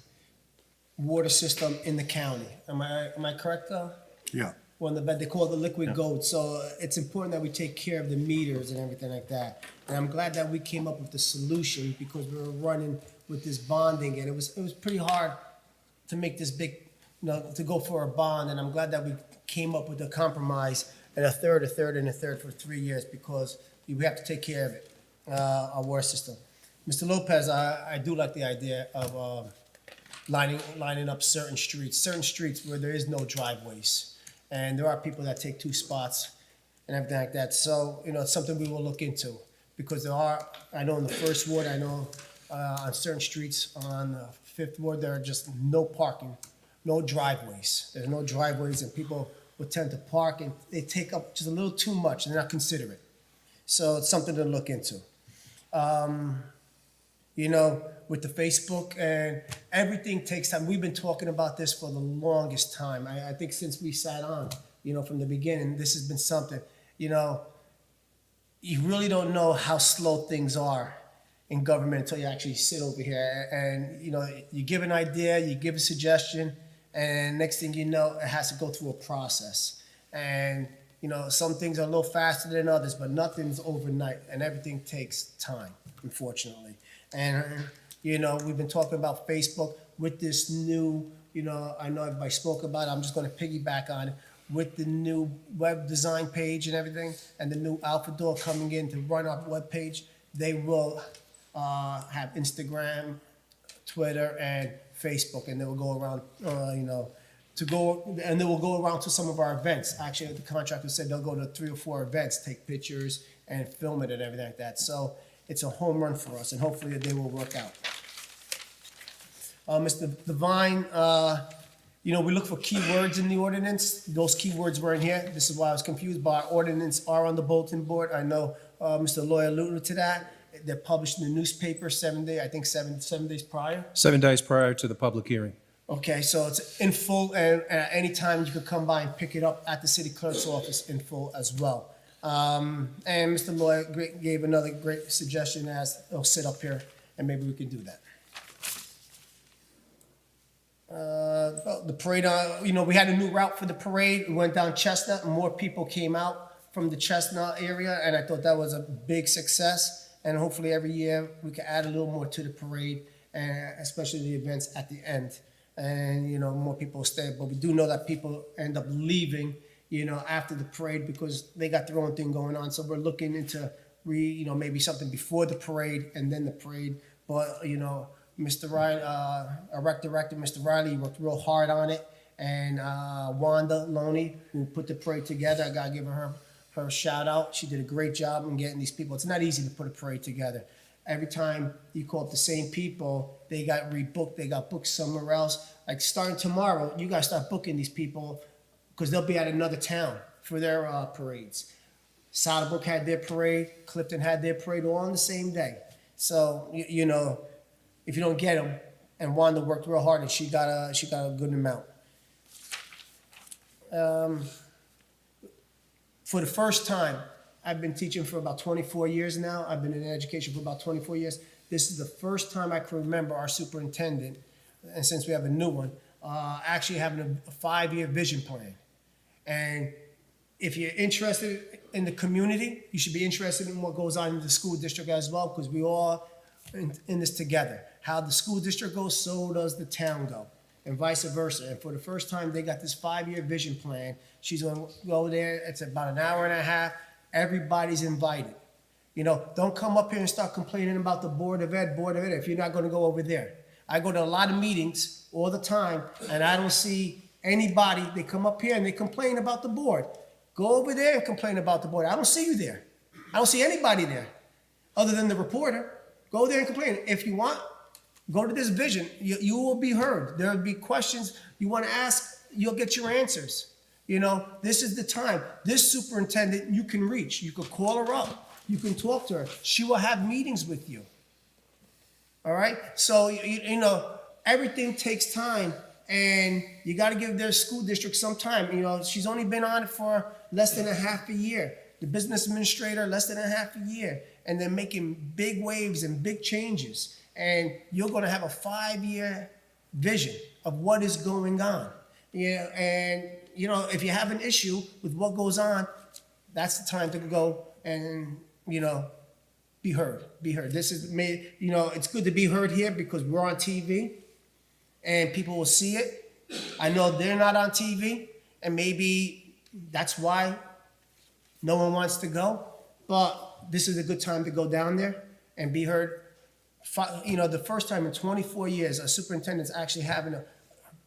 water system in the county. Am I correct, though? Yeah. Well, they call it the liquid gold, so it's important that we take care of the meters and everything like that. And I'm glad that we came up with the solution, because we were running with this bonding, and it was pretty hard to make this big, to go for a bond, and I'm glad that we came up with a compromise, and a third, and a third for 3 years, because we have to take care of it, our water system. Mr. Lopez, I do like the idea of lining up certain streets where there is no driveways. And there are people that take 2 spots and everything like that. So, it's something we will look into, because I know in the first ward, I know on certain streets on the 5th ward, there are just no parking, no driveways. There's no driveways, and people would tend to park, and they take up just a little too much, and they're not considerate. So it's something to look into. With the Facebook, and everything takes time. We've been talking about this for the longest time. I think since we sat on, from the beginning, this has been something, you really don't know how slow things are in government until you actually sit over here. And, you give an idea, you give a suggestion, and next thing you know, it has to go through a process. And, some things are a little faster than others, but nothing's overnight, and everything takes time, unfortunately. And, we've been talking about Facebook with this new, I know everybody spoke about it, I'm just gonna piggyback on it, with the new web design page and everything, and the new Alpha Door coming in to run our web page. They will have Instagram, Twitter, and Facebook, and they will go around, and they will go around to some of our events. Actually, the contractor said they'll go to 3 or 4 events, take pictures, and film it and everything like that. So it's a home run for us, and hopefully they will work out. Mr. Devine, we look for keywords in the ordinance. Those keywords were in here. This is why I was confused, but our ordinance are on the bulletin board. I know Mr. Loy alluded to that. They're published in the newspaper 7 days prior. 7 days prior to the public hearing. Okay, so it's in full, and at any time you could come by and pick it up at the city clerk's office in full as well. And Mr. Loy gave another great suggestion, as he'll sit up here, and maybe we can do that. The parade, we had a new route for the parade. We went down Chestnut, and more people came out from the Chestnut area, and I thought that was a big success. And hopefully every year we can add a little more to the parade, and especially the events at the end. And, more people stay. But we do know that people end up leaving, after the parade, because they got their own thing going on. So we're looking into maybe something before the parade and then the parade. But, Mr. Riley, our rec director, Mr. Riley, worked real hard on it. And Wanda Loney, who put the parade together, I gotta give her a shout out. She did a great job in getting these people. It's not easy to put a parade together. Every time you call up the same people, they got rebooked, they got booked somewhere else. Like starting tomorrow, you guys start booking these people, because they'll be at another town for their parades. Southbrook had their parade, Clifton had their parade, all on the same day. So, if you don't get them, and Wanda worked real hard, and she got a good amount. For the first time, I've been teaching for about 24 years now. I've been in education for about 24 years. This is the first time I can remember our superintendent, and since we have a new one, actually having a 5-year vision plan. And if you're interested in the community, you should be interested in what goes on in the school district as well, because we all in this together. How the school district goes, so does the town go, and vice versa. And for the first time, they got this 5-year vision plan. She's going to go there. It's about an hour and a half. Everybody's invited. Don't come up here and start complaining about the Board of Ed, if you're not going to go over there. I go to a lot of meetings all the time, and I don't see anybody. They come up here and they complain about the board. Go over there and complain about the board. I don't see you there. I don't see anybody there other than the reporter. Go there and complain. If you want, go to this vision. You will be heard. There will be questions you want to ask. You'll get your answers. You know, this is the time. This superintendent you can reach. You could call her up. You can talk to her. She will have meetings with you. All right? So, you know, everything takes time, and you got to give their school district some time. You know, she's only been on it for less than a half a year. The business administrator, less than a half a year. And they're making big waves and big changes. And you're going to have a 5-year vision of what is going on. Yeah, and, you know, if you have an issue with what goes on, that's the time to go and, you know, be heard. Be heard. This is me. You know, it's good to be heard here because we're on TV and people will see it. I know they're not on TV, and maybe that's why no one wants to go. But this is a good time to go down there and be heard. You know, the first time in 24 years, a superintendent's actually having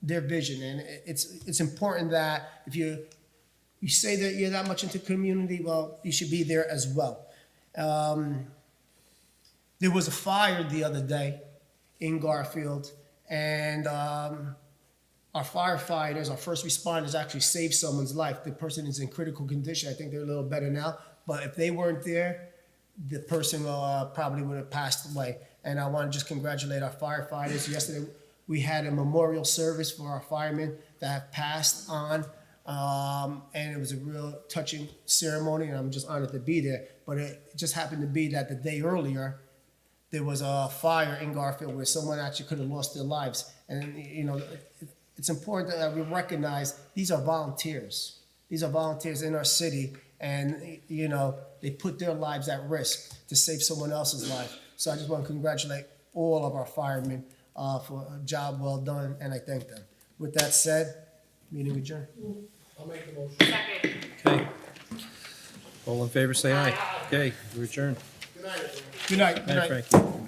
their vision, and it's important that if you say that you're that much into community, well, you should be there as well. There was a fire the other day in Garfield, and our firefighters, our first responders actually saved someone's life. The person is in critical condition. I think they're a little better now, but if they weren't there, the person probably would have passed away. And I want to just congratulate our firefighters. Yesterday, we had a memorial service for our firemen that have passed on, and it was a real touching ceremony, and I'm just honored to be there. But it just happened to be that the day earlier, there was a fire in Garfield where someone actually could have lost their lives. And, you know, it's important that we recognize these are volunteers. These are volunteers in our city, and, you know, they put their lives at risk to save someone else's life. So I just want to congratulate all of our firemen for a job well done, and I thank them. With that said, meeting adjourned. I'll make the motion. Okay. All in favor, say aye. Okay, we're adjourned. Good night, everyone. Good night. Good Night, night. Frankie.